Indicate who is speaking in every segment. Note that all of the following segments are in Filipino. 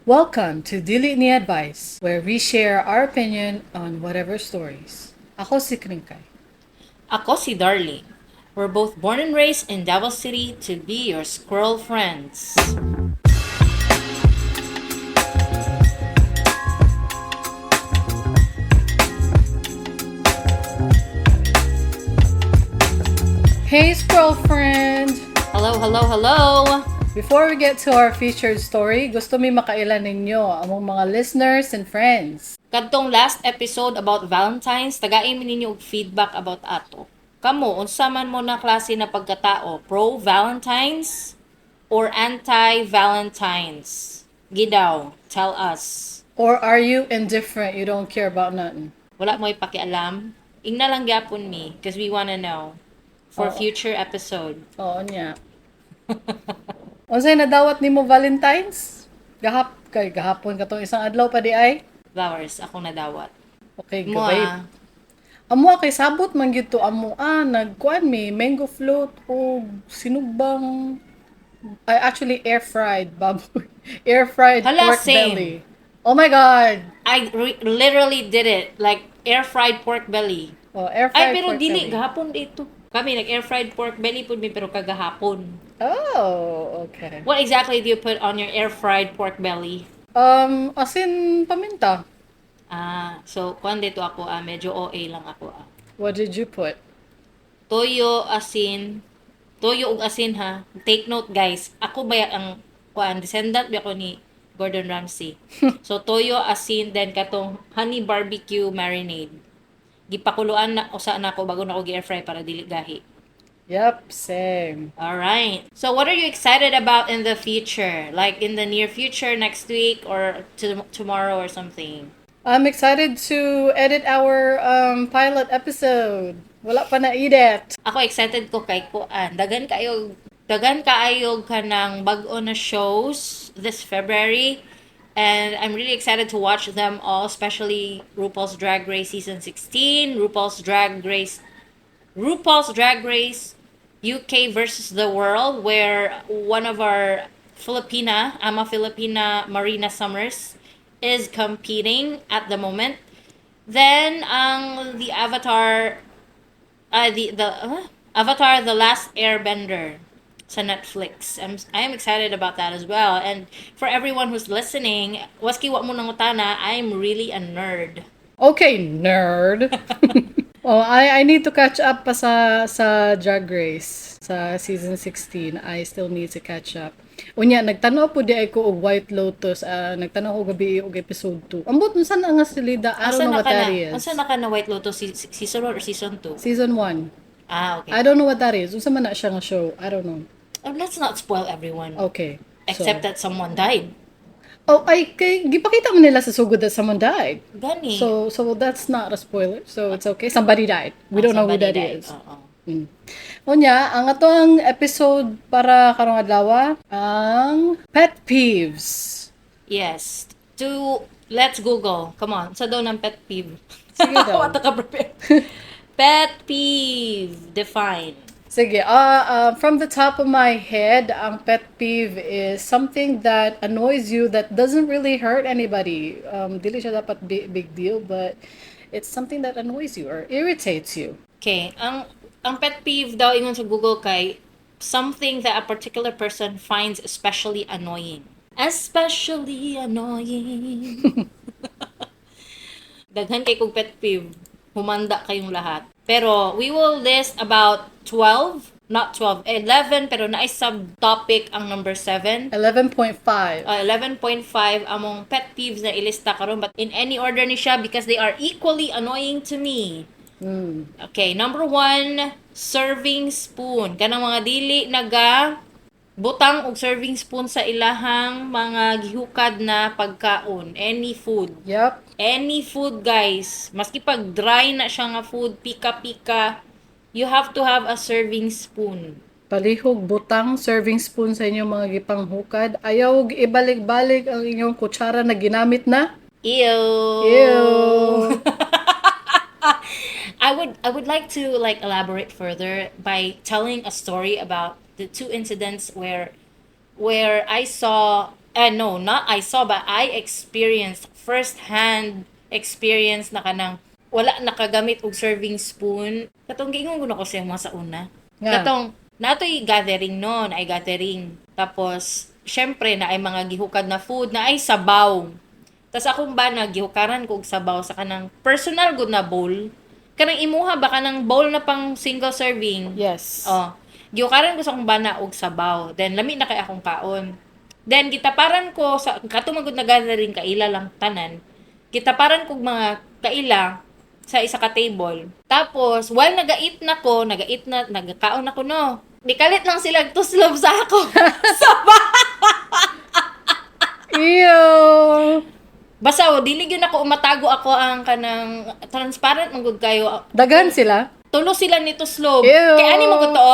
Speaker 1: Welcome to Dili Ni Advice, where we share our opinion on whatever stories. Ako si Kringkay.
Speaker 2: Ako si Darling. We're both born and raised in Davao City to be your squirrel friends.
Speaker 1: Hey, squirrel friend!
Speaker 2: Hello, hello, hello!
Speaker 1: Before we get to our featured story, gusto mi makailan ninyo among mga listeners and friends.
Speaker 2: Kadtong last episode about Valentine's, tagain mi ninyo og feedback about ato. Kamo, unsa man mo na klase na pagkatao, pro-Valentine's or anti-Valentine's? Gidaw, tell us.
Speaker 1: Or are you indifferent? You don't care about nothing?
Speaker 2: Wala mo ipakialam? Ingna lang gyapon mi, because we wanna know for
Speaker 1: Oo.
Speaker 2: future episode.
Speaker 1: Oo niya. Unsay nadawat nimo Valentine's? Gahapon katong isang adlaw pa di ay?
Speaker 2: Flowers, ako nadawat.
Speaker 1: Okay,
Speaker 2: Mo
Speaker 1: gabay.
Speaker 2: ah.
Speaker 1: Amo kay sabot man gyud to amo nagkuan mi mango float o sinugbang actually air fried baboy. Air fried
Speaker 2: Hala,
Speaker 1: pork
Speaker 2: same.
Speaker 1: belly. Oh my god.
Speaker 2: I literally did it. Like, air-fried pork belly.
Speaker 1: Oh, air
Speaker 2: Ay,
Speaker 1: fried
Speaker 2: pero
Speaker 1: pork
Speaker 2: dili.
Speaker 1: belly.
Speaker 2: Gahapon dito. Kami, nag-air fried pork belly po mi, pero kagahapon.
Speaker 1: Oh, okay.
Speaker 2: What exactly do you put on your air fried pork belly?
Speaker 1: Asin paminta.
Speaker 2: So, kung dito ako, medyo OA lang ako.
Speaker 1: What did you put?
Speaker 2: Toyo, asin. Toyo ug asin ha. Take note guys. Ako ba ang descendant ba ako ni Gordon Ramsay. So, toyo, asin, then katong honey barbecue marinade. Gipakuluan na usa na ako bago na ako gi-air fry para dili gahi.
Speaker 1: Yep, same.
Speaker 2: All right. So, what are you excited about in the future? Like in the near future, next week, or tomorrow or something?
Speaker 1: I'm excited to edit our pilot episode. Wala pa na edit.
Speaker 2: Ako excited ko kay kuan. Dagan kaayo kanang bag-o na shows this February. And I'm really excited to watch them all, especially RuPaul's Drag Race Season 16, RuPaul's Drag Race UK versus the World, where one of our Ama Filipina, Marina Summers, is competing at the moment. Then, the Avatar, The Last Airbender sa Netflix. I'm excited about that as well. And for everyone who's listening, waski wa mo nangutana, I'm really a nerd.
Speaker 1: Okay, nerd. Oh, I need to catch up pa sa Drag Race sa season 16. I still need to catch up. Unya nagtanaw po di ay ko og White Lotus. Nagtanaw ko gabi og episode 2. Ambot unsa na nga silida? I don't know what that is.
Speaker 2: Asa na ka na White Lotus season 1 or season 2?
Speaker 1: Season 1.
Speaker 2: Okay.
Speaker 1: I don't know what that is. Unsa man na siya nga show? I don't know.
Speaker 2: Let's not spoil everyone.
Speaker 1: Okay.
Speaker 2: Except that someone died.
Speaker 1: Oh, gipakita mo nila sa sugod that someone died.
Speaker 2: Gani.
Speaker 1: So that's not a spoiler. So it's okay. Somebody died. We don't know who that is. Unya, ang atong episode para karong adlaw ang pet peeves.
Speaker 2: Yes. Let's Google. Come on. Sa daw ng pet peeve.
Speaker 1: Sige daw.
Speaker 2: What ka prepare? Pet peeve. Define.
Speaker 1: Sige, from the top of my head, ang pet peeve is something that annoys you that doesn't really hurt anybody. Dili siya dapat big deal, but it's something that annoys you or irritates you.
Speaker 2: Okay. Ang pet peeve daw ingon sa Google kay something that a particular person finds especially annoying. Especially annoying. Daghan kay kong pet peeve. Humanda kayong lahat. Pero we will list about 11, pero naay subtopic ang number 7.
Speaker 1: 11.5.
Speaker 2: 11.5 among pet peeves na ilista karon, but in any order ni siya because they are equally annoying to me. Okay, number 1, serving spoon. Kanang mga dili naga butang og serving spoon sa ilahang mga gihukad na pagkaon, any food.
Speaker 1: Yep.
Speaker 2: Any food, guys. Maski pag dry na siya nga food, pika-pika, you have to have a serving spoon.
Speaker 1: Palihog butang serving spoon sa inyong mga gipanghukad. Ayaw ibalik-balik ang inyong kutsara na ginamit na.
Speaker 2: Ew.
Speaker 1: Ew.
Speaker 2: I would like to elaborate further by telling a story about the two incidents where I saw no, not I saw, but I experienced, first-hand experience na kanang wala nakagamit og serving spoon. Katong giingon ko na ko siya mga sa una.
Speaker 1: Nga.
Speaker 2: Katong, nato'y gathering noon, ay gathering. Tapos, syempre, na ay mga gihukad na food, na ay sabaw. Tapos akong ba gihukaran ko og sabaw sa kanang personal good na bowl. Kanang imuha ba kanang bowl na pang single serving?
Speaker 1: Yes.
Speaker 2: Oh. Gihukaran ko sa akong bana og sabaw. Then lami na kay akong kaon. Then gitaparan ko sa katumagod na gathering kaila lang tanan. Gitaparan ko mga kaila sa isa ka table. Tapos while nagait na nagkaon ako no. Nikalit lang sila tuslob sa ako.
Speaker 1: Ew.
Speaker 2: Basta dili gyud ako umatago ako ang kanang transparent man gud kayo.
Speaker 1: Dagan sila?
Speaker 2: Tulo sila nito slob.
Speaker 1: Ew.
Speaker 2: Kaya ani mo ko to,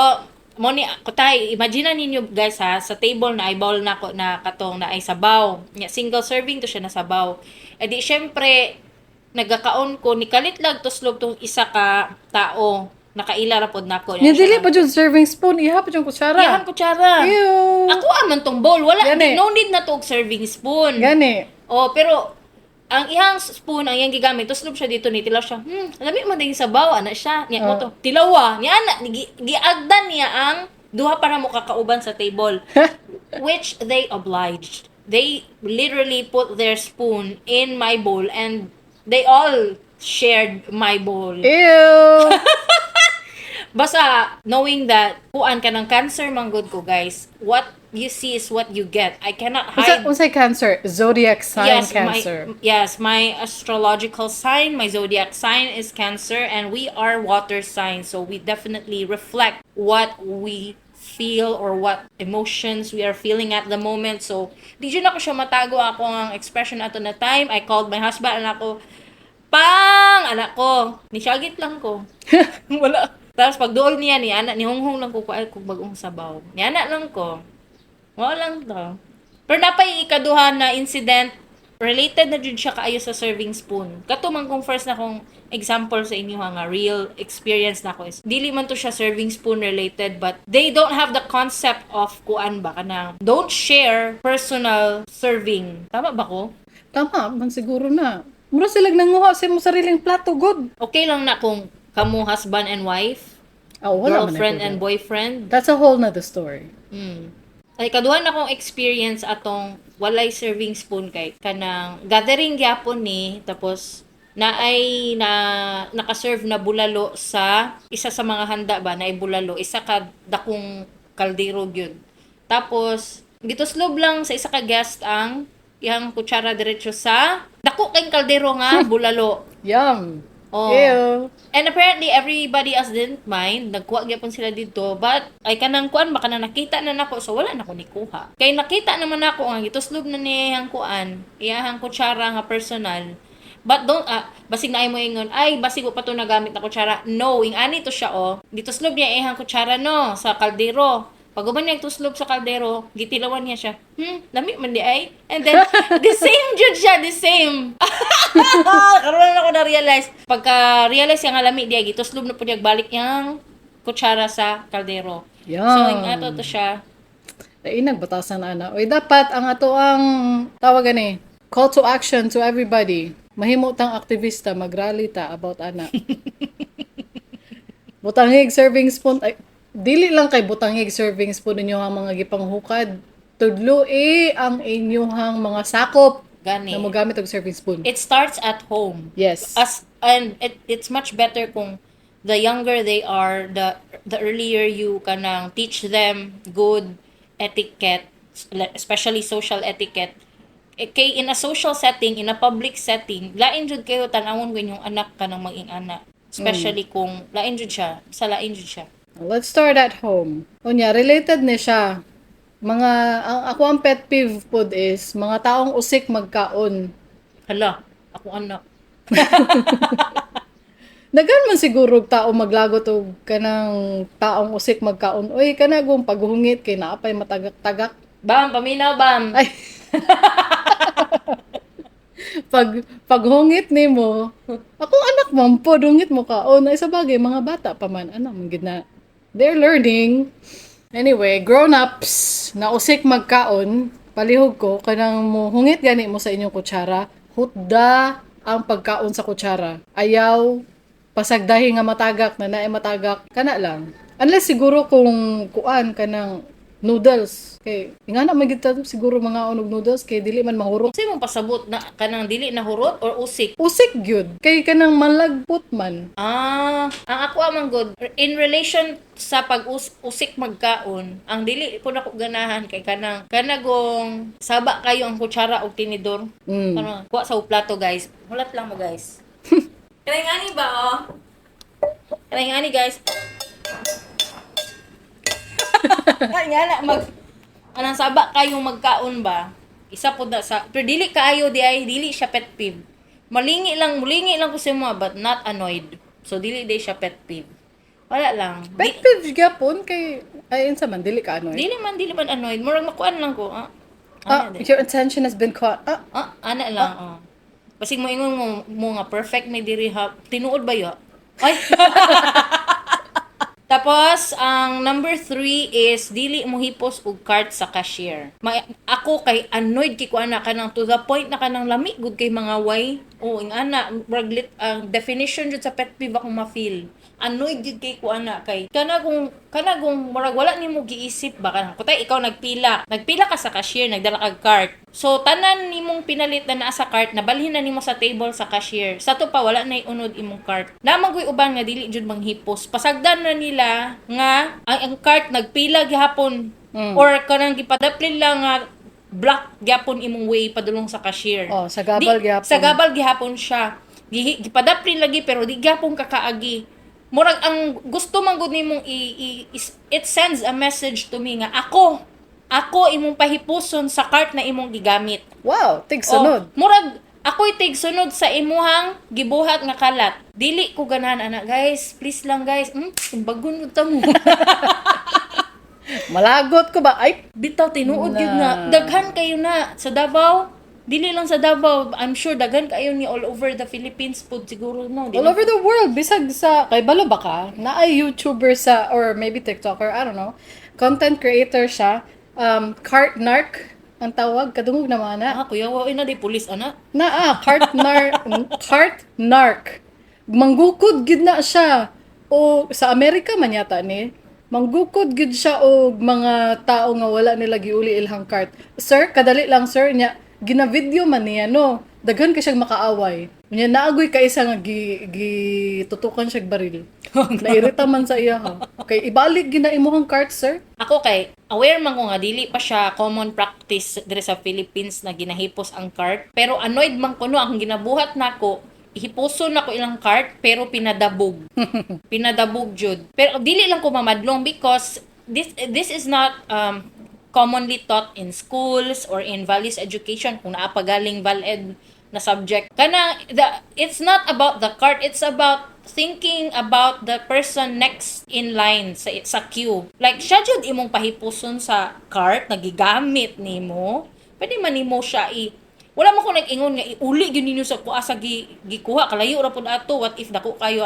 Speaker 2: mo ni kutay, imagine ninyo guys ha, sa table na ay bowl na ko na katong na ay sabaw. Single serving to siya na sabaw. E di syempre nagakaon ko nikalit lag to slob tong isa ka tao. Nakaila ra pod nako.
Speaker 1: Nya dili pa jud serving spoon, iha pa jud kutsara.
Speaker 2: Iyan kutsara.
Speaker 1: Ew.
Speaker 2: Ako aman tong bowl, wala
Speaker 1: Gani.
Speaker 2: no need na to og serving spoon.
Speaker 1: Gani.
Speaker 2: Oh, pero ang ihang spoon, ang iyang gigamit, tuslob siya dito ni tilaw siya. Lami mo din sabaw, ana siya. Niya mo to, tilawa. Niya ana, giagdan niya ang duha para mo kakauban sa table. Which they obliged. They literally put their spoon in my bowl and they all shared my bowl.
Speaker 1: Ew.
Speaker 2: Basta, knowing that, kuan ka ng cancer manggod ko, guys, what you see is what you get. I cannot hide.
Speaker 1: Unsay cancer? Zodiac sign cancer.
Speaker 2: My astrological sign, my zodiac sign is Cancer, and we are water signs, so we definitely reflect what we feel or what emotions we are feeling at the moment. So, di dyan ako siya matago ako ang expression ato na time. I called my husband, anak ko, pang! Anak ko, nisyagit lang ko. Wala. Tapos pag dool niya ni anak, ni honghong lang ko kung bagong sabaw. Ni anak lang ko. Wala lang to. Pero napay ikaduhan na incident, related na dyan siya kaayo sa serving spoon. Katumang kung first na kong example sa inyo nga, real experience na ko is, dili man to siya serving spoon related, but they don't have the concept of kuan ba, kanang, don't share personal serving. Tama ba ko?
Speaker 1: Tama, man siguro na. Mura silang nanguha sa mo sariling plato, good.
Speaker 2: Okay lang na kung kamu husband and wife,
Speaker 1: Wala man
Speaker 2: girlfriend
Speaker 1: na
Speaker 2: and boyfriend.
Speaker 1: That's a whole nother story.
Speaker 2: Ay kaduhan akong experience atong walay serving spoon kay kanang gathering gyapon ni tapos naka-serve na bulalo sa isa sa mga handa ba na bulalo isa ka dakong kaldero gyud. Tapos gituslob lang sa isa ka guest ang iyang kutsara diretso sa dako kay kaldero nga bulalo.
Speaker 1: Yum.
Speaker 2: Oh.
Speaker 1: Ew.
Speaker 2: And apparently, everybody else didn't mind. Nagkuha gyapon sila dito. But, ay kanang kuan, baka na nakita na nako. So, wala na ko ni kuha. Kaya nakita naman ako nga, gituslob na niyang kuan. Iyahang kutsara nga personal. But don't, basig na ay mo ingon, ay, basig ko pa ito nagamit na kutsara. No, yung ani to siya, oh. Gituslob niya iyahang kutsara, no, sa kaldero. Pag uban niya tuslob sa kaldero, gitilawan niya siya. Lami man di ay. And then, the same jud siya, the same. Karoon ako na-realize. Pagka-realize yung lami di ay, gituslob na po niya balik yung kutsara sa kaldero.
Speaker 1: Yum.
Speaker 2: So, yung ato to siya.
Speaker 1: Inag batasan ana. Oy dapat ang ato ang tawag gani, call to action to everybody. Mahimo tang aktivista magrally ta about ana. Butangig serving spoon ay dili lang kay butangig serving spoon ninyo ang mga gipanghukad. Tudlo ang inyong mga sakop
Speaker 2: Gani.
Speaker 1: na mogamit og serving spoon.
Speaker 2: It starts at home.
Speaker 1: Yes.
Speaker 2: It's much better kung the younger they are, the earlier you kanang teach them good etiquette, especially social etiquette. Kay in a social setting, in a public setting, lain jud kayo tanawon kun yung anak kanang maging anak. Especially kung lain jud siya, sa lain jud siya.
Speaker 1: Let's start at home. Unya, related ni siya. Ako ang pet peeve pod is, mga taong usik magkaon.
Speaker 2: Hala, ako anak.
Speaker 1: Dagan man siguro tao maglagot og kanang taong usik magkaon. Oy, kanagong paghungit kay naapay matagak-tagak.
Speaker 2: Bam, paminaw, bam.
Speaker 1: Ay. paghungit nimo, akong anak man po dungit mo kaon. Ay sa bagay mga bata pa man ana man gid na. They're learning. Anyway, grown-ups na usik magkaon, palihog ko kanang mo hungit gani mo sa inyong kutsara, hutda ang pagkaon sa kutsara. Ayaw pasagdahi nga matagak na naay matagak kana lang. Unless siguro kung kuan kanang noodles kay ingana magid ta siguro mga unog noodles kay dili man mahurot.
Speaker 2: Kasi mong pasabot na kanang dili na hurot or usik?
Speaker 1: Usik gyud kay kanang malagpot man.
Speaker 2: Ang ako amang good in relation sa pag-usik magkaon, ang dili po nako ganahan kay kanagong saba kayo ang kutsara o tinidor. Ano, kuha sa plato guys. Hulat lang mo guys. Kanay ngani ba oh? Kanay ngani guys. Kanay ngana anang saba kayong magkaon ba? Isa po na sa pero dili kaayo di ay dili siya pet peeve. Mulingi lang ko sa mga but not annoyed. So dili day siya pet peeve. Wala lang.
Speaker 1: Pet peeve gyapon kay ay unsa man dili ka ano.
Speaker 2: Dili man annoyed. Murag makuan lang ko.
Speaker 1: Your attention has been caught.
Speaker 2: Ana lang. Basig mo ingon mo nga perfect may diri ha. Tinuod ba yo? Ay. Tapos, ang number 3 is dili mo hipos og cart sa cashier. Ako kay annoyed kay ko ana kanang to the point na kanang lami gud kay mga way. Ing ana raglit ang definition jud sa pet peeve ako ma-feel. Annoyed gid kay ko ana kay kanagong murag wala nimo giisip ba kanang kutay ikaw nagpila ka sa cashier nagdala kag cart. So tanan nimong pinalit na naa sa cart nabalhin na nimo sa table sa cashier. Sa to pa wala na unod imong cart. Namang koy uban nga dili jud manghipos. Pasagdan na nila nga ang cart nagpila gihapon or kanang gipadaplin lang nga block gyapon imong way padulong sa cashier.
Speaker 1: Sa gabal gyapon.
Speaker 2: Sa gabal gihapon siya. Gipadaplin lagi pero di gyapon kakaagi. Murag ang gusto man gud nimong it sends a message to me nga ako imong pahipuson sa cart na imong gigamit.
Speaker 1: Wow, tigsunod.
Speaker 2: Murag ako'y tigsunod sa imuhang gibuhat nga kalat. Dili ko ganahan ana guys, please lang guys. Bagon mo ta mo.
Speaker 1: Malagot ko ba? Ay,
Speaker 2: bitaw tinuod gyud nga. Daghan kayo na sa Davao. Dili lang sa Davao, I'm sure daghan kayo ni all over the Philippines food siguro no.
Speaker 1: All over the world bisag sa kay balo ba ka? Na ay YouTuber sa or maybe TikToker, I don't know. Content creator siya. Cart narc ang tawag kadungog naman na.
Speaker 2: Kuya wa na di pulis ana.
Speaker 1: Cart narc. Manggukod gid na siya. O sa Amerika man yata ni. Manggukod gid siya og mga tao nga wala nila giuli ilhang cart. Sir, kadali lang sir nya gina-video man niya, no? Daghan ka siyang makaaway. Unya naagoy ka isa nga tutukan siya baril. Nairita man sa iya ha. Kay ibalik gina imuhang cart, sir.
Speaker 2: Ako kay aware man ko nga dili pa siya common practice dire sa Philippines na ginahipos ang cart. Pero annoyed man ko no ang ginabuhat nako. Ihipuson nako ilang cart pero pinadabog. Pinadabog jud. Pero dili lang ko mamadlong because this is not commonly taught in schools or in values education kung naapagaling val-ed na subject. It's not about the cart, it's about thinking about the person next in line sa queue. Like, siya jud imong pahipuson sa cart, nagigamit nimo, pwede man nimo siya wala mo ko nag-ingon nga iuli gyud ninyo sa kuha sa gikuha kalayo ra pud ato. What if dako kayo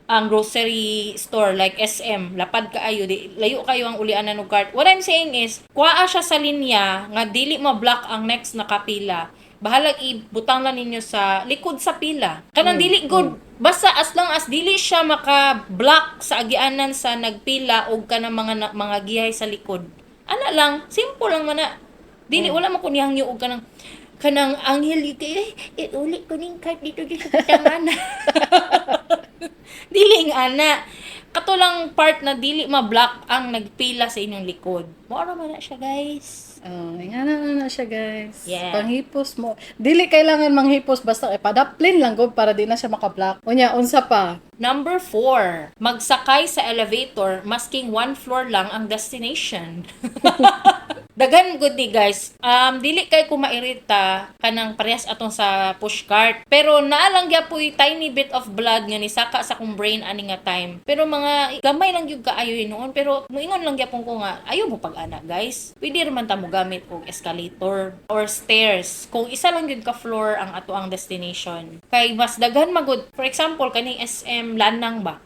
Speaker 2: ang grocery store like SM, lapad kaayo, layo kayo ang ulian ng cart. What I'm saying is, kuha siya sa linya nga dili ma-block ang next na kapila. Bahalag ibutang lang ninyo sa likod sa pila. Kanang dili good. Basta as long as dili siya maka-block sa agianan sa nagpila o kanang mga gihay sa likod. Ana lang, simple lang man na. Dili wala man ko niyang og kanang anghel kay uli ko ning cart dito sa pitangan. Dili nga ana. Katulang part na dili ma-block ang nagpila sa inyong likod. Mora man na siya, guys.
Speaker 1: Ingana na siya, guys.
Speaker 2: Yeah.
Speaker 1: Panghipos mo. Dili kailangan manghipos basta padaplin lang gud para di na siya maka-block. Unya, unsa pa?
Speaker 2: Number 4, magsakay sa elevator masking 1 floor lang ang destination. Daghan good ni guys. Dili kay ko mairita kanang parehas atong sa pushcart. Pero naalang gyapon tiny bit of blood nga nisaka sa kong brain ani nga time. Pero mga gamay lang gyud kaayo noon. Pero moingon lang gyapon ko nga ayo mo pag-ana guys. Pwede ra man ta mo gamit og escalator or stairs. Kung isa lang gyud ka floor ang ato ang destination. Kay mas daghan magud. For example kaning SM Lanang ba?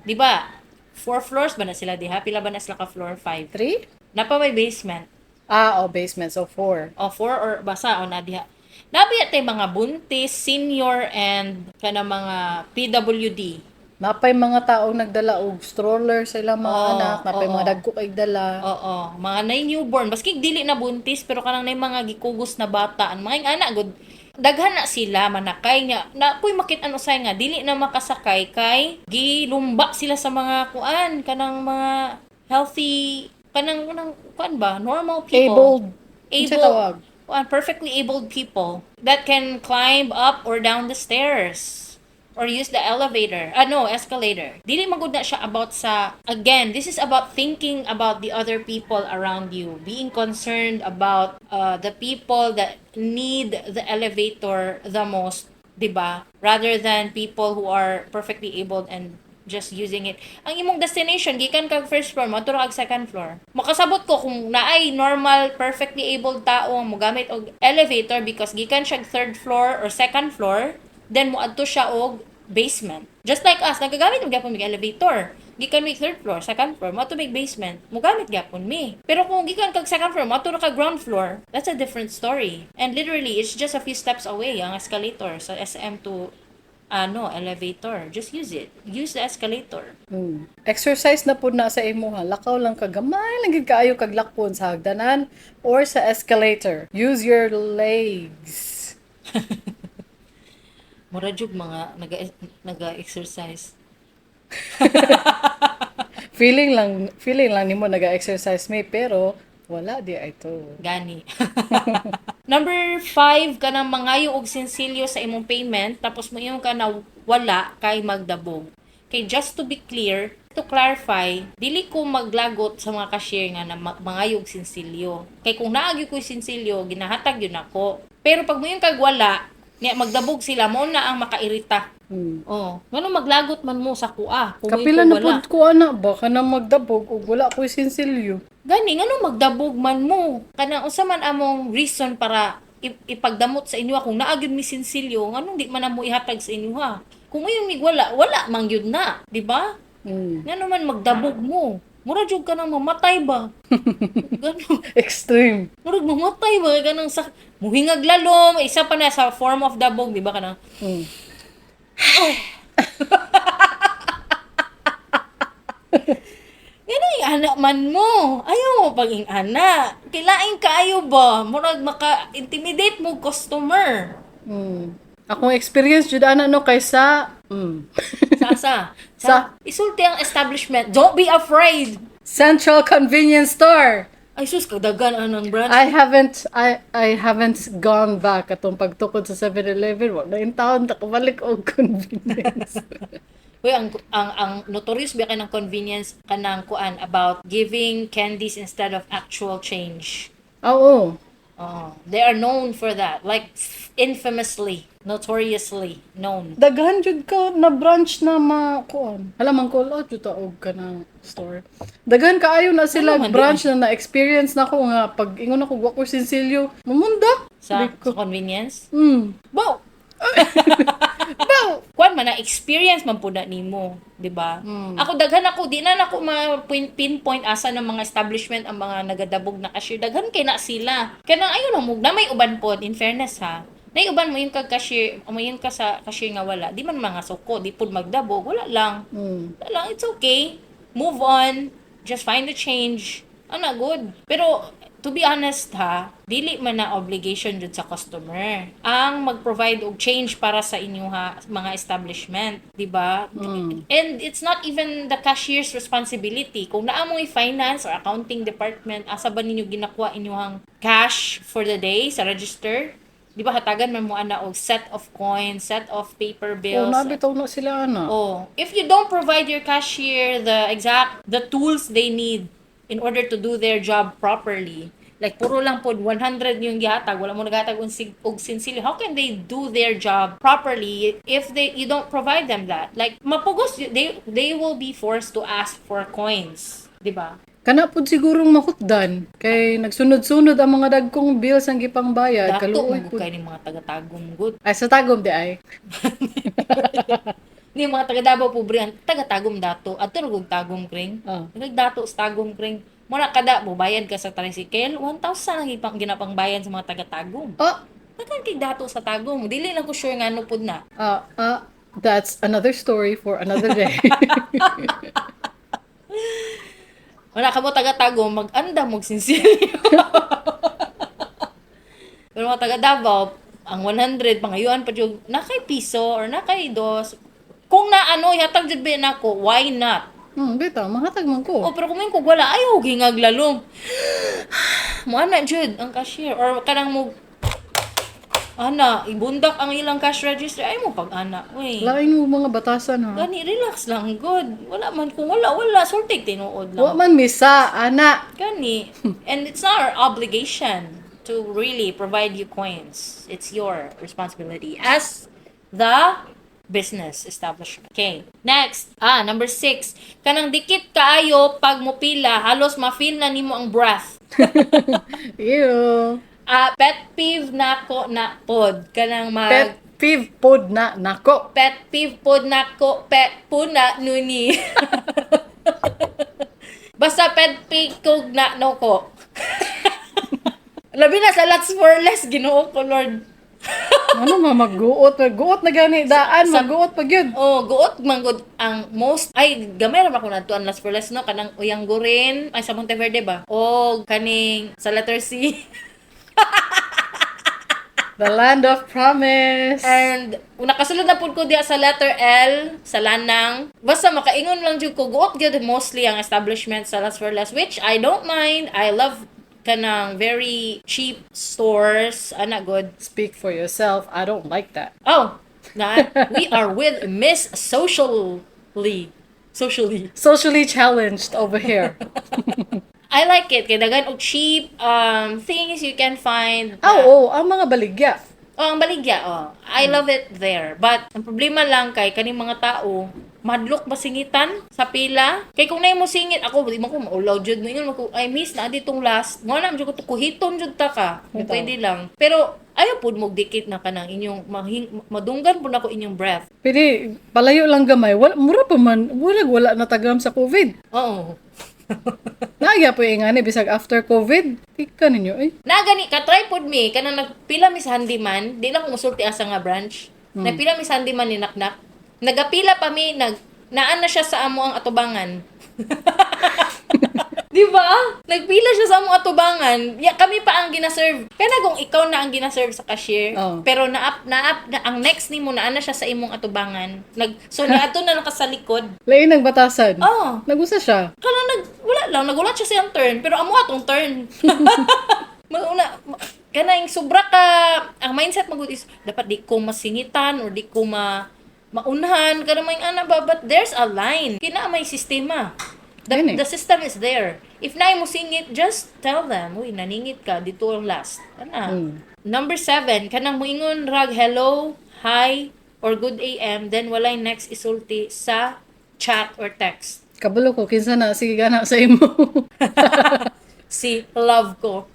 Speaker 2: Di ba? 4 floors ba na sila diha? Pila ba na sila ka floor? 5?
Speaker 1: 3?
Speaker 2: Napa may basement.
Speaker 1: Basement. So, 4.
Speaker 2: O 4 or basa o na diha. Nabi tay mga buntis, senior and kana mga PWD.
Speaker 1: Napay mga taong nagdala og stroller sa ilang mga
Speaker 2: Oo,
Speaker 1: anak. Napay
Speaker 2: oo.
Speaker 1: mga dagko kay dala.
Speaker 2: Oo, mga nay newborn, baski dili na buntis pero kanang nay mga gikugos na bata, ang mga anak gud daghan na sila manakay nga na puy makit-an usay nga dili na makasakay kay gilumba sila sa mga kuan kanang mga healthy kanang kuan ba normal people
Speaker 1: Abled. Unsa tawag?
Speaker 2: perfectly abled people that can climb up or down the stairs or use the elevator. No, escalator. Dili magud na siya about sa, again, this is about thinking about the other people around you. Being concerned about the people that need the elevator the most, 'di ba? Rather than people who are perfectly abled and just using it. Ang imong destination, gikan kag first floor, motor kag second floor. Makasabot ko kung naay normal, perfectly abled tao ang mogamit og elevator because gikan siya third floor or second floor, then moadto siya og basement. Just like us, nagagamit mo gyapon mig elevator. Gikan mig third floor, second floor, moadto mig basement. Mogamit gyapon mi. Pero kung gikan kag second floor, moadto ka ground floor, that's a different story. And literally, it's just a few steps away ang escalator sa SM to elevator. Just use it. Use the escalator.
Speaker 1: Exercise na po na sa imuha. Lakaw lang kagamay lang gid kaayo kag lakpon sa hagdanan or sa escalator. Use your legs.
Speaker 2: Mura jud mga naga-exercise.
Speaker 1: Feeling lang nimo naga-exercise may pero wala di ito.
Speaker 2: Gani. Number 5, ka nang mangayo og sensilyo sa imong payment, tapos mo yung ka na wala kay magdabog. Okay, just to be clear, to clarify, dili ko maglagot sa mga cashier nga na mangayo og sensilyo. Kay kung naagyo ko yung sensilyo, ginahatag yun ako. Pero pag mo yung kag wala, niya magdabog sila, mo na ang makairita. Oh, ngano maglagot man mo sa kuha.
Speaker 1: Kapila na pud ko ana ba kana magdabog ug wala ko sinsilyo.
Speaker 2: Gani ngano magdabog man mo. Kanang unsa man among reason para ipagdamot sa inyo kung naa gyud mi sinsilyo, ngano di man namo ihatag sa inyo ha. Kung ngayon mig wala man gyud na, di ba? Ngano man magdabog mo. Mura jud ka nang mamatay ba? Gano.
Speaker 1: Extreme.
Speaker 2: Mura mamatay ba kanang sa muhingag lalom, isa pa na sa form of dabog, di ba kanang Ganun yung anak man mo. Ayaw mo pag ana. Kilain ka ayaw ba? Murag maka-intimidate mo customer.
Speaker 1: Akong experience jud ana no kaysa
Speaker 2: Sa isulti ang establishment. Don't be afraid.
Speaker 1: Central Convenience Store.
Speaker 2: Ay sus, kadagan anang branch.
Speaker 1: I haven't gone back atong pagtukod sa 7-Eleven. Wa na in town ta kabalik og convenience.
Speaker 2: Uy, ang notorious ba kanang convenience kanang kuan about giving candies instead of actual change.
Speaker 1: Oo.
Speaker 2: They are known for that. Like infamously, notoriously known.
Speaker 1: Daghan jud ka na branch na kuan. Alam man call out jud ta og kanang store. Daghan kaayo na sila branch na na-experience na ko nga pag ingon ako wa ko sinsilyo, mamunda
Speaker 2: Sa convenience?
Speaker 1: Bow.
Speaker 2: Kuan man na experience man pud na nimo, di ba? Ako daghan ako di na nako pinpoint asa ng mga establishment ang mga nagadabog na cashier. Daghan kay na sila. Kanang ayo na mo na may uban pod in fairness ha. Nay uban mo yung kag cashier, mo yung ka sa cashier nga wala. Di man mga suko, di pud magdabog, wala lang. Wala lang, it's okay. Move on. Just find the change. Ana good. Pero to be honest ha, dili man na obligation jud sa customer ang mag-provide og change para sa inyo ha, mga establishment, di ba? And it's not even the cashier's responsibility. Kung naa mo i-finance or accounting department, asa ba ninyo ginakuha inyong cash for the day sa register? Di ba hatagan man mo ana og set of coins, set of paper bills.
Speaker 1: Nabitaw na sila ana.
Speaker 2: If you don't provide your cashier the tools they need in order to do their job properly. Like, puro lang po 100 yung gihatag, wala mo naghatag og sinsilyo. How can they do their job properly if you don't provide them that? Like, mapugos, they will be forced to ask for coins. Diba?
Speaker 1: Kana pud sigurong mahutdan kay nagsunod-sunod ang mga dagkong bills ang gipang bayad.
Speaker 2: Kaluoy pud kay mga taga-tagom good.
Speaker 1: Ay sa tagom di ay.
Speaker 2: Ni mga taga Davao pobre ang taga-tagom dato. Adto rugog tagom kring. Nagdato sa tagom kring. Muna kada mo bayad ka sa tricycle, 1,000 ang ginapangbayan sa mga taga-Tagum.
Speaker 1: Oh,
Speaker 2: Tagan kay dato sa Tagum. Dili lang ko sure nga ano pud na.
Speaker 1: that's another story for another day.
Speaker 2: Wala ka mo taga-Tagum, mag-anda mo sinsilyo. Pero mga taga Davao, ang 100 pangayuan pa jud nakay piso or nakay dos. Kung na ano hatag jud ba nako, why not?
Speaker 1: Bitaw, mahatag man ko.
Speaker 2: Oh, pero kung ko wala ayaw gingag lalong. Mo ana jud ang cashier or kanang mo ana, ibundak ang ilang cash register ay mo pag ana. Uy.
Speaker 1: Lain mo mga batasan ha.
Speaker 2: Gani relax lang good. Wala man kung wala sultig tinuod
Speaker 1: Wa
Speaker 2: lang.
Speaker 1: man misa, ana.
Speaker 2: Gani. And it's not our obligation to really provide you coins. It's your responsibility as the business establishment. Okay. Next. Number 6. Kanang dikit kaayo pag mopila, halos ma-feel na nimo ang breath.
Speaker 1: Ew.
Speaker 2: Pet peeve nako na pod. Kanang
Speaker 1: Pet peeve pod na nako.
Speaker 2: Pet peeve pod nako. Pet po na nuni. Basta pet peeve kog na noko. Labi na sa lots for less, Ginoo ko, Lord.
Speaker 1: Ano magguot? Magguot na gani daan, magguot pag yun.
Speaker 2: Oh, guot manggod ang most ay gamay ra ba ko nadto ang last for less no kanang uyang gurin ay sa Monteverde ba? O kaning sa letter C.
Speaker 1: The land of promise.
Speaker 2: And nakasulod na pud ko diya sa letter L sa lanang. Basta makaingon lang jud ko guot gyud mostly ang establishment sa last for less, which I don't mind. I love kanang very cheap stores. Ana good.
Speaker 1: Speak for yourself. I don't like that.
Speaker 2: Oh, we are with Miss Socially.
Speaker 1: Socially challenged over here.
Speaker 2: I like it. Kaya dagan og cheap things you can find.
Speaker 1: Ang mga baligya.
Speaker 2: Ang baligya, I love it there. But, ang problema lang kay kaning mga tao, madlok masingitan sa pila. Kay kung naay mo singit, ako, di man ko maulaw jud mo. Ingon ko, I miss na ditong last. Mo na, jud ko kuhiton jud ta ka. Kung pwede lang. Pero, ayaw pud mo dikit na kanang inyong, madunggan po na ko inyong breath.
Speaker 1: Pwede, palayo lang gamay. Mura pa man, wala na tagam sa COVID.
Speaker 2: Oo.
Speaker 1: Nagya po yung ani, bisag after COVID. Ika ninyo, eh.
Speaker 2: Nagani ka try pod me kanang nagpila mi sa handyman, di lang ko musulti asa nga branch. Nagpila mi sa handyman ni naknak. Nagapila pa mi naan na siya sa amo ang atubangan. Di ba? Nagpila siya sa among atubangan. Kami pa ang gina-serve. Kaya kung ikaw na ang gina-serve sa cashier, pero na ang next nimo na siya sa imong atubangan. So niadto na lang ka sa likod.
Speaker 1: Lain ang batasan.
Speaker 2: Oh.
Speaker 1: Nagusa siya.
Speaker 2: Wala lang, nagulat siya siyang turn, pero amo atong turn. Mauna, kanang sobra ka, ang mindset magud is, dapat di ko masingitan, or di ko maunhan, kanang may ana ba, but there's a line. Kina may sistema. The system is there. If naay mo singit, just tell them, uy, naningit ka, dito ang last. Number 7, kanang moingon rag hello, hi, or good AM, then walay next isulti sa chat or text.
Speaker 1: Kabalo ko, kinsa na, sige gana sa imo.
Speaker 2: Si love ko.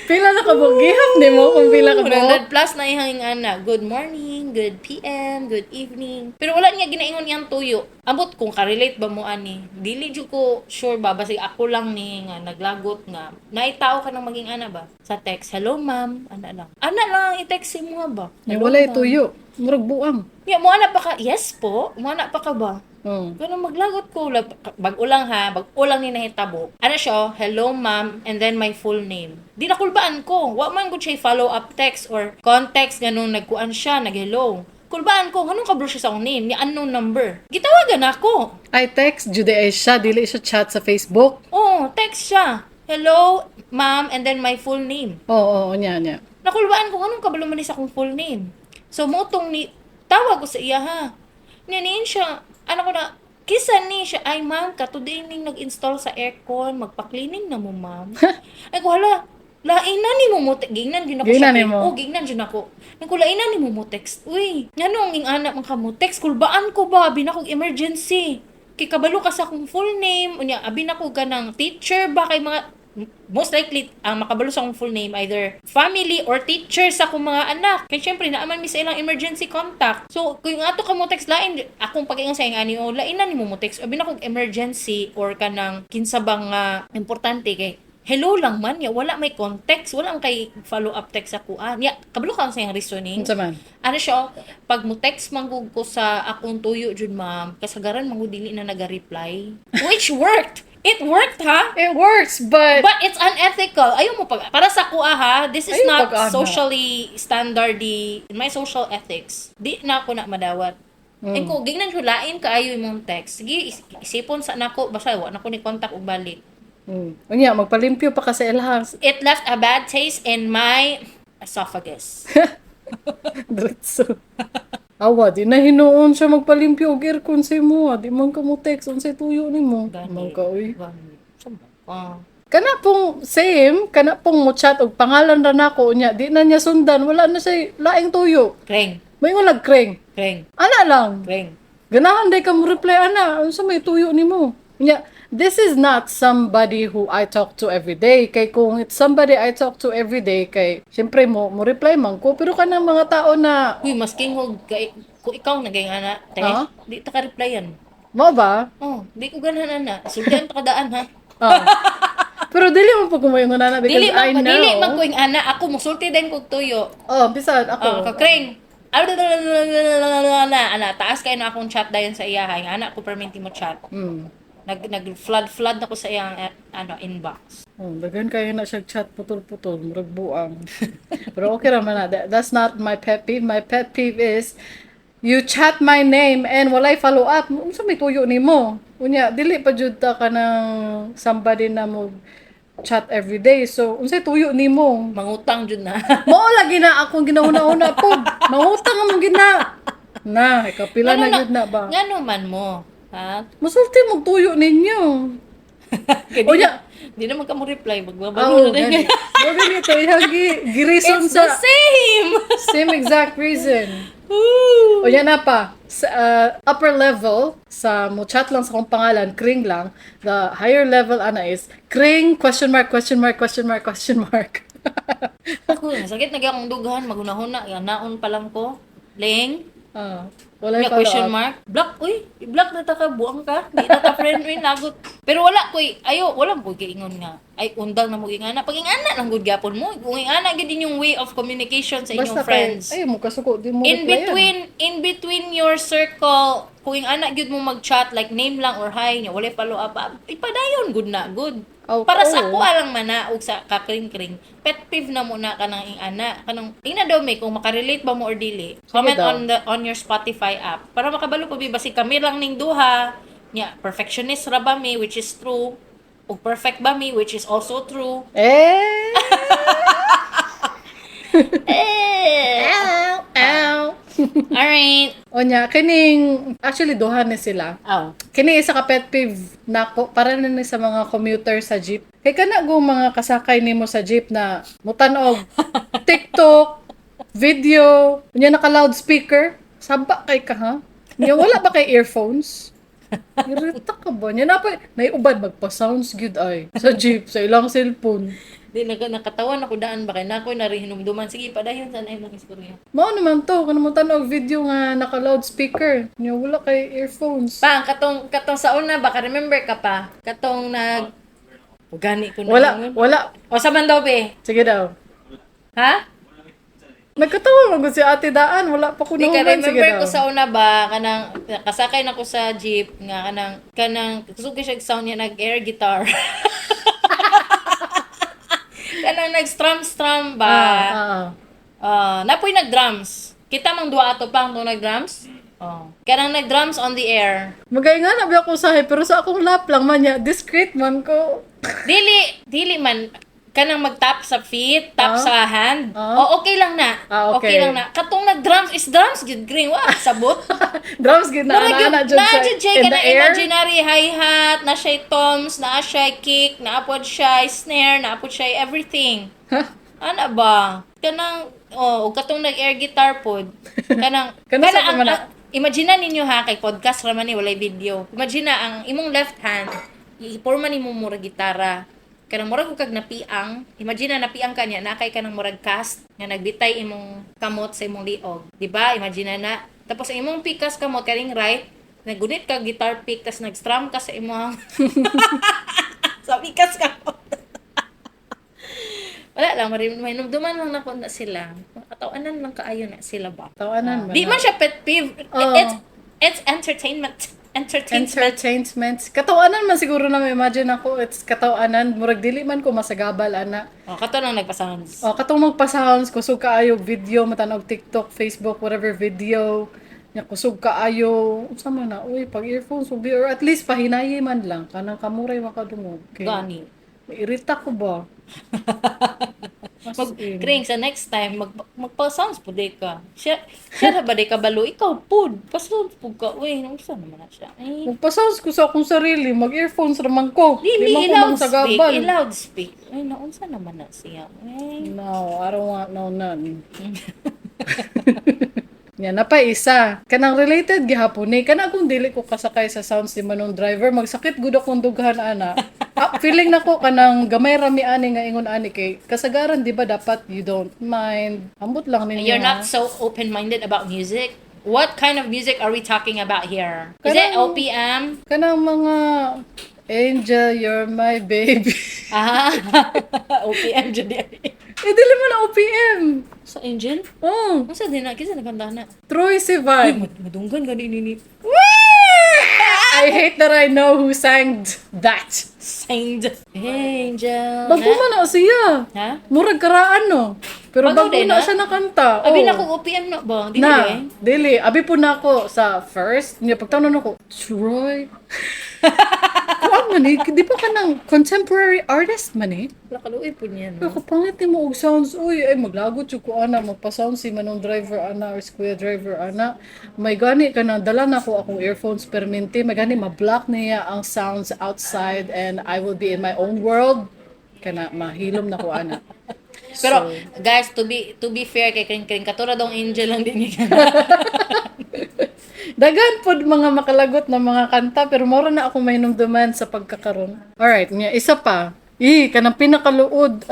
Speaker 1: Pila na kabog, gihap ni mo kung pila kabog.
Speaker 2: 100 plus na ihang ana. Good morning, good PM, good evening. Pero wala niya ginaingon iyang tuyo. Ambot kung ka-relate ba mo ani. Dili jud ko sure ba basig ako lang ni nga naglagot nga. Naitao ka nang maging ana ba? Sa text, hello ma'am, ana lang. Ana lang ang i-text mo ba?
Speaker 1: Yung wala tuyo. Murag buang.
Speaker 2: Ya, mo ana pa ka? Yes po. Mo ana pa ka ba? Ganun maglagot ko. Bag-ulang ha. Bag-ulang ni nahitabo. Ano siya? Hello, ma'am. And then my full name. Di na kulbaan ko. Wa man ko siya follow-up text or context. Ganun nagkuan siya. Nag-hello. Kulbaan ko. Ganun kabro siya sa akong name. Ni unknown number. Gitawagan ako.
Speaker 1: I text, Jude ay siya. Dili siya chat sa Facebook.
Speaker 2: Text siya. Hello, ma'am. And then my full name.
Speaker 1: Nya.
Speaker 2: Nakulbaan ko. Ganun kabro man sa akong full name. So, mutong tawag ko sa iya ha. Niyan siya. Ano ko na, kisa ni siya, ay ma'am, today ning nag-install sa aircon, magpa-cleaning na mo ma'am. Ay ko, hala, lainan ni mo mo, gignan din ako siya. Gignan din ako. Ay ko, lainan ni mo text. Uy, nganong ing anak mga mo text, kulbaan ko ba, binakog emergency. Kay kabalo ka sa akong full name, unya, abin ako ganang teacher ba, kay mga most likely, ang makabalo sa akong full name, either family or teacher sa akong mga anak. Kaya syempre, naaman mi sa ilang emergency contact. So, kung ato ka mo text lain, akong pag-ingang sa ani, o lain na ni mo text, abi na kung emergency or kanang kinsabang importante kay hello lang man ya, wala may context, wala ang kay follow up text ako ya, kabalo ka sa iyang reasoning.
Speaker 1: Unsa man?
Speaker 2: Ano siya, pag mo text manggug ko sa akong tuyo jud ma'am, kasagaran manggug dili na naga-reply, which worked. It worked, ha?
Speaker 1: It works, but
Speaker 2: it's unethical. Ayaw mo para sa kuha, ha? This is
Speaker 1: Ayaw
Speaker 2: not
Speaker 1: pag-ana.
Speaker 2: socially standardy in my social ethics. Di na ako na madawat. And kung gignan ko lain kaayo imong text, sige isipon sa nako basta wa nako ni contact og balik.
Speaker 1: Unya, magpalimpyo pa kasi ilhas.
Speaker 2: It left a bad taste in my esophagus.
Speaker 1: Diretso. Awa, di na hinuon siya magpalimpyo og aircon sa imo. Di man ka mo text unsay tuyo nimo. Man ka oy. Kana pong same, kana pong mo chat og pangalan ra nako unya, di na niya sundan, wala na siya laing tuyo.
Speaker 2: Kreng.
Speaker 1: May wala kreng.
Speaker 2: Kreng.
Speaker 1: Ana lang.
Speaker 2: Kreng.
Speaker 1: Ganahan day ka mo reply ana, unsa may tuyo nimo? Unya, this is not somebody who I talk to every day. Kay kung it's somebody I talk to every day, kay syempre mo reply man ko, pero kanang mga tao na
Speaker 2: Uy, masking hog kung ikaw naging ana, te,
Speaker 1: Ha?
Speaker 2: di ta ka replyan.
Speaker 1: mo ba?
Speaker 2: Oh, di ko ganahan na. Sultan ta kadaan, ha?
Speaker 1: Ah. Pero dili mo pa kumayon na because
Speaker 2: Dili
Speaker 1: I
Speaker 2: man
Speaker 1: know.
Speaker 2: dili man ko ing ana, ako musulti din kog tuyo.
Speaker 1: Oh, bisan ako.
Speaker 2: Kakreng. Ana, taas kayo na akong chat dayon sa iya, ha. Ana ko perminti mo chat. Nag-flood na ko sa iyang inbox.
Speaker 1: Dagan kayo na siya chat putol-putol, murag buang. Pero okay raman na. That's not my pet peeve. My pet peeve is you chat my name and walay follow up. Unsa may tuyo nimo? Unya, dili pa jud ta ka ng somebody na mo chat every day. So, unsay tuyo nimo?
Speaker 2: Mangutang jud na.
Speaker 1: Mao lagi na akong ginahuna-una po. Mangutang among gina. Na, kapila na jud na ba?
Speaker 2: Ngano man mo, ha?
Speaker 1: Musulti mong tuyo ninyo. Unya,
Speaker 2: di naman ka mo reply,
Speaker 1: oh,
Speaker 2: magbabago na
Speaker 1: gani.
Speaker 2: rin.
Speaker 1: Mo ganito, girison
Speaker 2: It's the
Speaker 1: sa
Speaker 2: same!
Speaker 1: same exact reason.
Speaker 2: Woo!
Speaker 1: O yan na pa, sa upper level, sa mo chat lang sa kong pangalan, Kring lang. The higher level, ana is, Kring, question mark, question mark, question mark, question mark.
Speaker 2: Ako, sakit na akong dugahan, magunahuna, naon pa lang ko. Ling,
Speaker 1: Wala
Speaker 2: may
Speaker 1: yung
Speaker 2: question mark. Block, uy, i-block na ta ka, buang ka. Di na ta friend rin, lagot. Pero wala ko, walang ko ingon nga. Ay, undang na mo ingana. Pag ingana lang good gyapon mo. Kung ingana gid yung way of communication sa inyong friends.
Speaker 1: Ayaw mo kasuko, di mo
Speaker 2: In
Speaker 1: replyan.
Speaker 2: between your circle, kung yung anak gyud mo mag-chat like name lang or hi nya, wala follow up, ipadayon good na, good.
Speaker 1: Oh,
Speaker 2: Para sa
Speaker 1: oo.
Speaker 2: ako alang manaog sa kakring-kring. Pet peeve na muna kanang ing ana, kanang ina daw may kung makarelate ba mo or dili. Comment
Speaker 1: daw.
Speaker 2: on your Spotify app para makabalo ko basi kami lang ning duha. Nya, perfectionist ra ba mi, which is true. O perfect ba mi, which is also true.
Speaker 1: Ow.
Speaker 2: Alright.
Speaker 1: Onya, kining, actually, duha ni sila.
Speaker 2: Oh.
Speaker 1: Kini isa ka pet peeve nako para na ni sa mga commuter sa jeep. Kay kana go mga kasakay nimo sa jeep na mutanog TikTok, video, nya naka loudspeaker, saba kay ka ha? Nya wala ba kay earphones? Irita ka ba? Nya na pa, naiuban magpa-sounds good ay sa jeep, sa ilang cellphone.
Speaker 2: Di nakatawan ako daan ba kay nakoy na rin hinumduman. Sige, padayon sa na imong istorya.
Speaker 1: Mao naman to, kanang mutanog video nga naka loudspeaker. Nya wala kay earphones.
Speaker 2: Pa, katong sa una baka remember ka pa. Katong gani ko na.
Speaker 1: Wala.
Speaker 2: O sa man daw be?
Speaker 1: Sige daw.
Speaker 2: Ha?
Speaker 1: Nagkatawa mo si Ate Daan, wala pa ko
Speaker 2: Di ka
Speaker 1: nahuman. Sige
Speaker 2: remember
Speaker 1: daw.
Speaker 2: ko sa una ba kanang kasakay na ko sa jeep nga kanang kusugi siya sound niya nag-air guitar. Kanang nag-strum ba? Napoy nag-drums. Kita mang duwa ato pang nag-drums. Kanang nag-drums on the air.
Speaker 1: Magay nga na ba ako sahay, pero sa akong lap lang man niya, discreet man ko.
Speaker 2: Dili man kanang mag-tap sa feet, tap sa hand. Okay lang na.
Speaker 1: Okay.
Speaker 2: Okay lang na. Katong nag-drums is drums gid green wa sabot.
Speaker 1: Drums gid na ana
Speaker 2: Na
Speaker 1: jud sa
Speaker 2: jay
Speaker 1: in
Speaker 2: ka
Speaker 1: the
Speaker 2: na
Speaker 1: air.
Speaker 2: imaginary hi-hat, na siya toms, na siya kick, na apod siya snare, na apod siya everything. Ano ba? Kanang ug katong nag-air guitar pod. Kanang
Speaker 1: Kanang sa kumana.
Speaker 2: Imagine ninyo ha kay podcast ra man ni walay video. Imagine ang imong left hand iporma nimo mura gitara. kanang murag ug kag napiang, imagine na napiang ka niya, nakay ka ng murag cast nga nagbitay imong kamot sa imong liog, di ba? Imagine na. Tapos ang imong pikas kamot kaning right, nagunit ka guitar pick tas nag-strum ka sa imong sa pikas kamot. Wala lang, may numduman lang na na sila. Katawanan lang kaayo na sila ba?
Speaker 1: Tawanan man.
Speaker 2: Di man siya pet peeve.
Speaker 1: Oh.
Speaker 2: It's entertainment.
Speaker 1: Entertainment. Katawanan man siguro na imagine ako, it's katawanan. Murag dili man ko masagabal, ana.
Speaker 2: Kato lang nagpa-sounds.
Speaker 1: Katong magpa-sounds, kusog kaayo video, matanog TikTok, Facebook, whatever video. Nya kusog kaayo. Unsa man na, uy, pag earphones, ubi, or at least pahinayi man lang. Kanang kamuray makadungog. Okay.
Speaker 2: Gani.
Speaker 1: Irita ko ba?
Speaker 2: Kring, sa next time, magpa-sounds po di ka. Siya na ba di ka balo? Ikaw po. Pa-sounds po ka. Uy, nangsa naman na siya.
Speaker 1: Magpa-sounds ko sa akong sarili. Mag-earphones naman ko.
Speaker 2: Dili,
Speaker 1: Di man ko mangsagabal.
Speaker 2: i-loud speak. Ay, naunsa naman na siya.
Speaker 1: No, I don't want no none. Yan, napaisa. Kanang related gihapon ni. Kanang kung dili ko kasakay sa sounds di manong driver, magsakit gud akong dughan, ana. Feeling nako kanang gamay rami ani nga ingon ani kay kasagaran di ba dapat you don't mind. Ambot lang ninyo.
Speaker 2: You're not so open-minded about music. What kind of music are we talking about here? Is it OPM?
Speaker 1: Kanang mga Angel, you're my baby.
Speaker 2: OPM jud.
Speaker 1: Dili mo na OPM.
Speaker 2: Sa Angel?
Speaker 1: Oh.
Speaker 2: Masa din na? Kisa nagkanta na?
Speaker 1: Troy Sivan.
Speaker 2: Madunggan ka ni.
Speaker 1: I hate that I know who sang that.
Speaker 2: Sang Angel.
Speaker 1: Bago man na siya.
Speaker 2: Ha?
Speaker 1: Murag karaan no. Pero
Speaker 2: Bago
Speaker 1: bago
Speaker 2: din,
Speaker 1: na
Speaker 2: ha?
Speaker 1: siya nakanta.
Speaker 2: Abi na ko OPM na ba? Di
Speaker 1: na,
Speaker 2: ba?
Speaker 1: dili. Abi po na ako sa first. Niya, pagtanong ako, Troy? Kuan man eh. Di pa ka ng contemporary artist man eh.
Speaker 2: Wala kaluoy po niya, no?
Speaker 1: Pero kapangit ni mo og sounds. Uy, ay maglagot yung ko ana. Magpa-sound si manong driver ana or square driver ana. May gani ka na. Dala na ko akong earphones perminti. May gani ma-block niya ang sounds outside and I will be in my own world. Kana mahilom na ko ana.
Speaker 2: Pero guys, to be fair kay Kringkay, katulad dong Angel lang din niya.
Speaker 1: Dagan pod mga makalagot na mga kanta pero mora na ako may numduman sa pagkakaroon. Alright, niya isa pa. Kanang pinakaluod,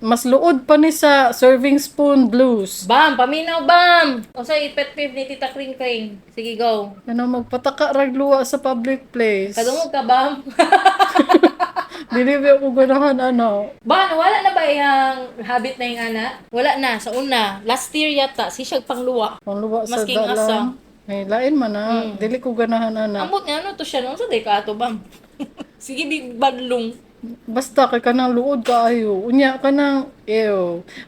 Speaker 1: mas luod pa ni sa Serving Spoon Blues.
Speaker 2: Bam, paminaw bam. O sa pet peeve ni Tita Kringkay. Sige, go.
Speaker 1: Ano magpataka ragluwa sa public place.
Speaker 2: Kadungog ka bam.
Speaker 1: Dili ba ko ganahan ano.
Speaker 2: Ba, wala na ba yung habit na yung ana? Wala na, sa una. Last year yata, si siyag pangluwa.
Speaker 1: Pangluwa sa
Speaker 2: Masking asa.
Speaker 1: dalan. Ay, lain man na. Dili ko ganahan ana.
Speaker 2: Ambot nga ano to siya, no? Sa day ka ato bam. Sige, big badlong.
Speaker 1: Basta kay kanang luod kaayo. Unya kanang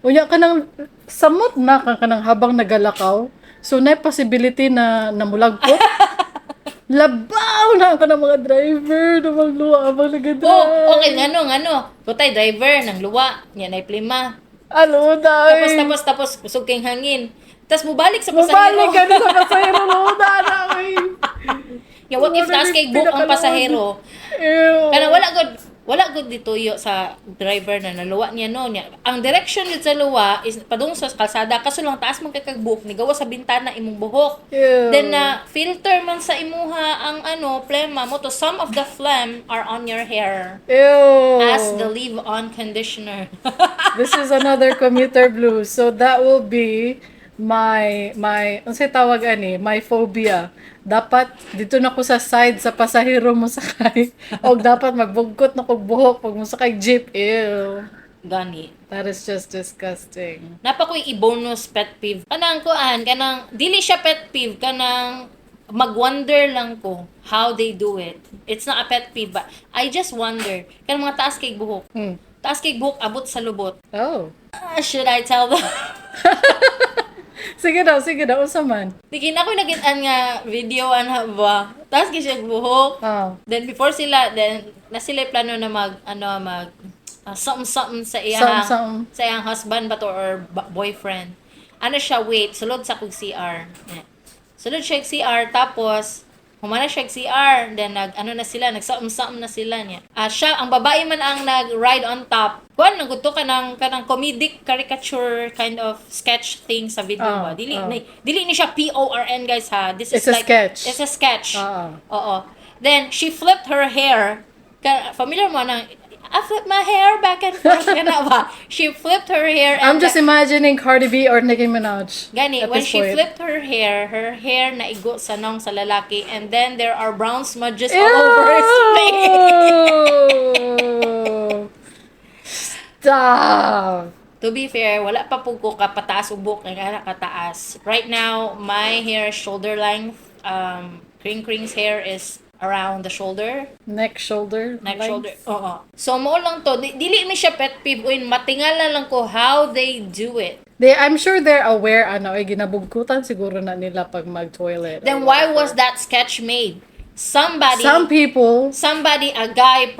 Speaker 1: Unya kanang samot na kanang habang nagalakaw. So na possibility na namulagpot. Labaw na ka ng mga driver na magluwa abang nagadrive.
Speaker 2: Oh, okay, ngano. Kutay driver nang luwa, nya nay plima.
Speaker 1: Alo dai.
Speaker 2: Tapos kusog kay hangin. Tapos mubalik sa pasahero.
Speaker 1: Mubalik ka na sa pasahero luda na kay.
Speaker 2: Ya, what if taas kay book ang pasahero?
Speaker 1: Ew.
Speaker 2: Kana wala good dituyo sa driver na naluwa niya no niya. Ang direction yun sa luwa is padung sa kalsada kaso lang taas man kay kag book ni gawa sa bintana imong buhok.
Speaker 1: Ew.
Speaker 2: Then filter man sa imuha ang plema mo to some of the phlegm are on your hair.
Speaker 1: Ew.
Speaker 2: As the leave-on conditioner.
Speaker 1: This is another commuter blues. So that will be my unsay tawag ani, my phobia. Dapat dito na ko sa side sa pasahero mo sakay. O dapat magbugkot na kog buhok pag mo sakay jeep. Ew.
Speaker 2: Gani.
Speaker 1: That is just disgusting.
Speaker 2: Napakoy i-bonus pet peeve. Kanang dili siya pet peeve, kanang mag-wonder lang ko how they do it. It's not a pet peeve, but I just wonder. Kanang mga taas kay buhok. Taas kay buhok, abot sa lubot.
Speaker 1: Oh.
Speaker 2: Should I tell them?
Speaker 1: Sige daw, unsa man.
Speaker 2: Tigin ako nagitan nga video ba. Taas kay siya buhok.
Speaker 1: Oh.
Speaker 2: Then before sila, na sila plano na mag something sa
Speaker 1: Something.
Speaker 2: sa iyang husband ba to or boyfriend. Ano siya, wait, sulod sa kong CR. Yeah. Sulod siya CR, tapos humana siya CR, then nag-something na sila niya. Siya, ang babae man ang nag-ride on top. Kuan, naguto ka ng comedic caricature kind of sketch thing sa video ba. Dili ni siya PORN guys ha. This is
Speaker 1: It's a
Speaker 2: like
Speaker 1: sketch.
Speaker 2: It's a sketch.
Speaker 1: Oo.
Speaker 2: Oo. Then she flipped her hair. Familiar mo na I flip my hair back and forth. Kana ba? She flipped her hair. And
Speaker 1: I'm just imagining Cardi B or Nicki Minaj.
Speaker 2: Gani,
Speaker 1: at
Speaker 2: when
Speaker 1: this
Speaker 2: she
Speaker 1: point.
Speaker 2: flipped her hair naigo sa nong sa lalaki, and then there are brown smudges all over his face.
Speaker 1: Ew! Stop!
Speaker 2: To be fair, wala pa po ko kapataas ubok ng anak kataas. Right now, my hair is shoulder length. Kringkring's hair is around the shoulder.
Speaker 1: Neck, shoulder,
Speaker 2: Neck,
Speaker 1: legs.
Speaker 2: shoulder. Oo. So, mo lang to. Dili mi siya pet peeve. Uy, matingala lang ko how they do it.
Speaker 1: I'm sure they're aware, ginabugkutan siguro na nila pag mag-toilet.
Speaker 2: Then why was that sketch made?
Speaker 1: Some people,
Speaker 2: A guy,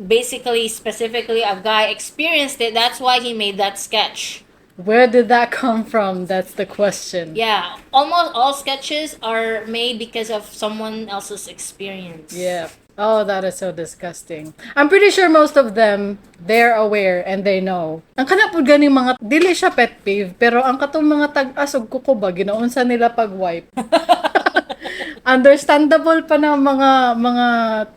Speaker 2: basically, specifically a guy experienced it. That's why he made that sketch.
Speaker 1: where did that come from? That's the question.
Speaker 2: Yeah, almost all sketches are made because of someone else's experience.
Speaker 1: Yeah. Oh, that is so disgusting. I'm pretty sure most of them, they're aware and they know. Ang kanapod ganing mga, dili siya pet peeve, pero ang katong mga tag-asog kuko ba, ginaunsa nila pag-wipe. Understandable pa ng mga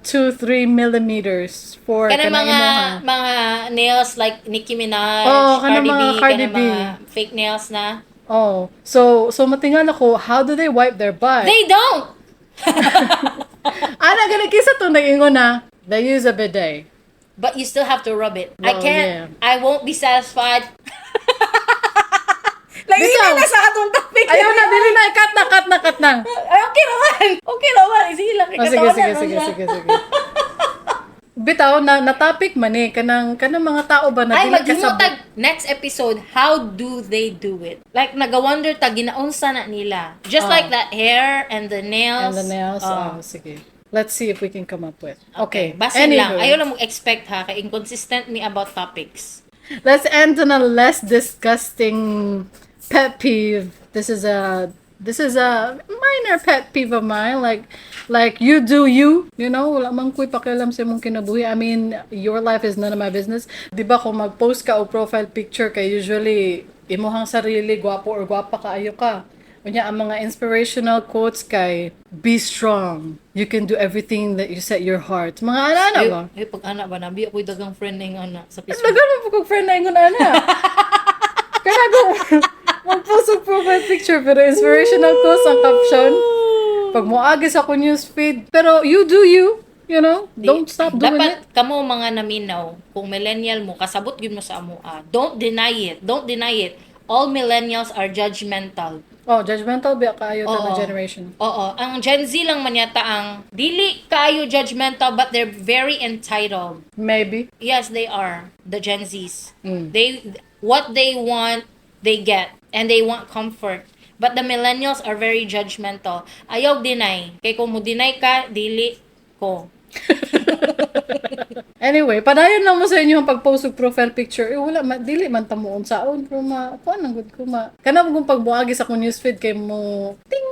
Speaker 1: 2-3 millimeters for
Speaker 2: Kana
Speaker 1: kanang imuha.
Speaker 2: mga nails like Nicki Minaj,
Speaker 1: Oh, kana mga Cardi B.
Speaker 2: mga fake nails na.
Speaker 1: Oh, so matingal ako, how do they wipe their butt?
Speaker 2: They don't!
Speaker 1: Ana, ganun kisa to nag-ingon na, they use a bidet.
Speaker 2: But you still have to rub it. I
Speaker 1: Well,
Speaker 2: can't,
Speaker 1: yeah.
Speaker 2: I won't be satisfied.
Speaker 1: Bitaw.
Speaker 2: Lagi na sa atong topic.
Speaker 1: Ayaw na, dili na, cut na.
Speaker 2: Ay, okay naman. Okay naman. Sige lang.
Speaker 1: Oh, sige. Bitaw, na topic man kanang mga tao ba na
Speaker 2: Ay,
Speaker 1: dili
Speaker 2: maghimotag next episode, how do they do it? Like, nagawonder ta, ginaunsa na nila. Just like that hair and the nails.
Speaker 1: And the nails, sige. Let's see if we can come up with. Okay,
Speaker 2: Basin lang.
Speaker 1: anywho.
Speaker 2: Ayaw lang mag-expect ha, kay inconsistent me about topics.
Speaker 1: Let's end on a less disgusting pet peeve. This is a minor pet peeve of mine. Like you do you. You know, wala man ko'y pakialam sa imong kinabuhi. I mean, your life is none of my business. Di ba kung mag-post ka o profile picture kay usually imuhang sarili, gwapo or gwapa kaayo ka. Unya, ang mga inspirational quotes kay, be strong. You can do everything that you set your heart. Mga ana ba?
Speaker 2: Ay, pag anak ba, nabi ako'y dagang friend na yung anak sa Facebook.
Speaker 1: Dagan mo po kong friend na ingon ana. Kaya ko, mag-post og profile picture pero inspirational quotes ang caption. Pag moagi sa ko newsfeed. Pero you do you. You know? Don't stop doing it.
Speaker 2: Dapat kamo mga naminaw, kung millennial mo, kasabot yun mo sa amoa. Don't deny it. All millennials are judgmental.
Speaker 1: Oh, judgmental ba kayo
Speaker 2: Oo.
Speaker 1: na generation?
Speaker 2: Oo. Ang Gen Z lang man yata ang dili kayo judgmental but they're very entitled.
Speaker 1: Maybe.
Speaker 2: Yes, they are. The Gen Zs. What they want, they get. And they want comfort. But the millennials are very judgmental. Ayaw deny. Kaya kung mo deny ka, dili ko.
Speaker 1: Anyway, padayon lang mo sa inyo ang pag-post og profile picture. Wala, dili man tamuon saon. Pero kuan ang good ko Kanang kung pagbuagi sa akong newsfeed kay mo, ting!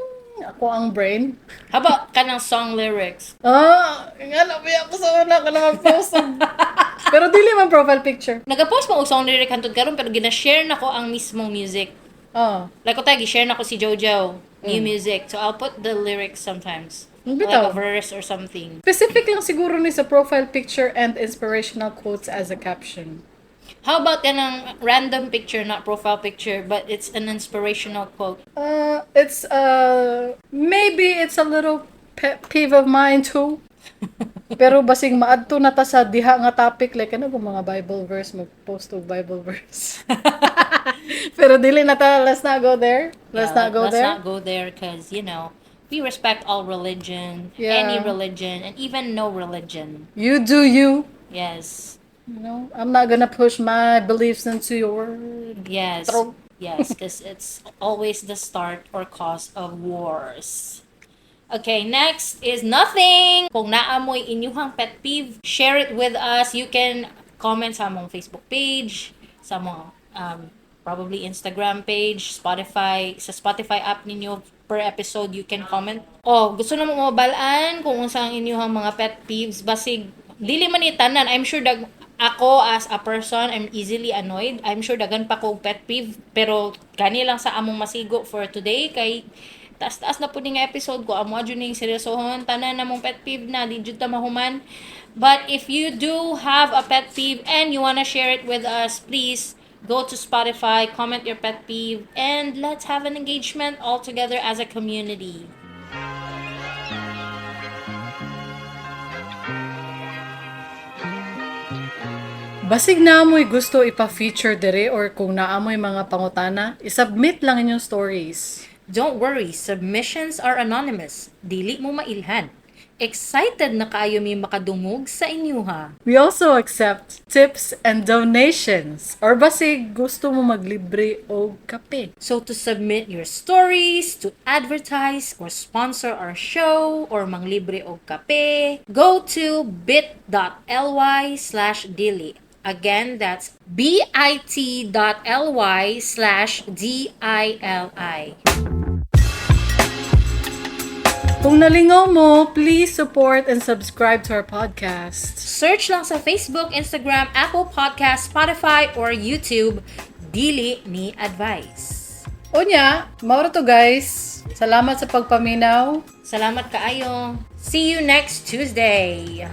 Speaker 1: Ako ang brain.
Speaker 2: Haba ka ng song lyrics.
Speaker 1: Nga na, ako sa una ka na mag-post. Pero dili man profile picture.
Speaker 2: Nag-post mo og song lyric hantod karon pero gina-share na ko ang mismong music. Like ko tayo, share na ko si Jojo, new music. So I'll put the lyrics sometimes. Like a verse or something.
Speaker 1: Specific lang siguro ni sa profile picture and inspirational quotes as a caption.
Speaker 2: How about kanang random picture, not profile picture, but it's an inspirational quote?
Speaker 1: It's maybe it's a little pet peeve of mine too. Pero basing maadto na ta sa diha nga topic like ano kung mga Bible verse, mag-post og Bible verse. Pero dili na ta, let's not go there. Let's not go
Speaker 2: there because, you know, we respect all religion,
Speaker 1: Yeah.
Speaker 2: any religion, and even no religion.
Speaker 1: You do you.
Speaker 2: Yes.
Speaker 1: You know, I'm not gonna push my beliefs into your
Speaker 2: Yes.
Speaker 1: throat.
Speaker 2: Yes, because it's always the start or cause of wars. Okay, next is nothing. Kung naamoy inyuhang pet peeve, share it with us. You can comment sa among Facebook page, sa among probably Instagram page, Spotify, sa Spotify app ninyo per episode you can comment. Gusto na mo mabalaan kung unsang inyuhang mga pet peeves, basig dili man itanan. I'm sure ako as a person, I'm easily annoyed. I'm sure dagan pa kong pet peeve, pero kani lang sa among masigo for today kay taas-taas na po nga episode ko. Amo adyo ning seryosohon. Tanan namong pet peeve na, di jud ta mahuman. But if you do have a pet peeve and you wanna share it with us, please go to Spotify, comment your pet peeve, and let's have an engagement all together as a community.
Speaker 1: Basig na amoy gusto ipa-feature dire or kung naamoy mga pangutana, isubmit lang inyong stories.
Speaker 2: Don't worry, submissions are anonymous. Dili mo mailhan. Excited na kayo may makadungog sa inyo ha.
Speaker 1: We also accept tips and donations or basig gusto mo maglibre o kape.
Speaker 2: So to submit your stories, to advertise or sponsor our show or manglibre og kape, go to bit.ly/dili. Again, that's bit.ly/DILI.
Speaker 1: Kung nalingaw mo, please support and subscribe to our podcast.
Speaker 2: Search lang sa Facebook, Instagram, Apple Podcast, Spotify, or YouTube, Dili Ni Advice.
Speaker 1: Unya, mauro to guys. Salamat sa pagpaminaw.
Speaker 2: Salamat kaayo. See you next Tuesday.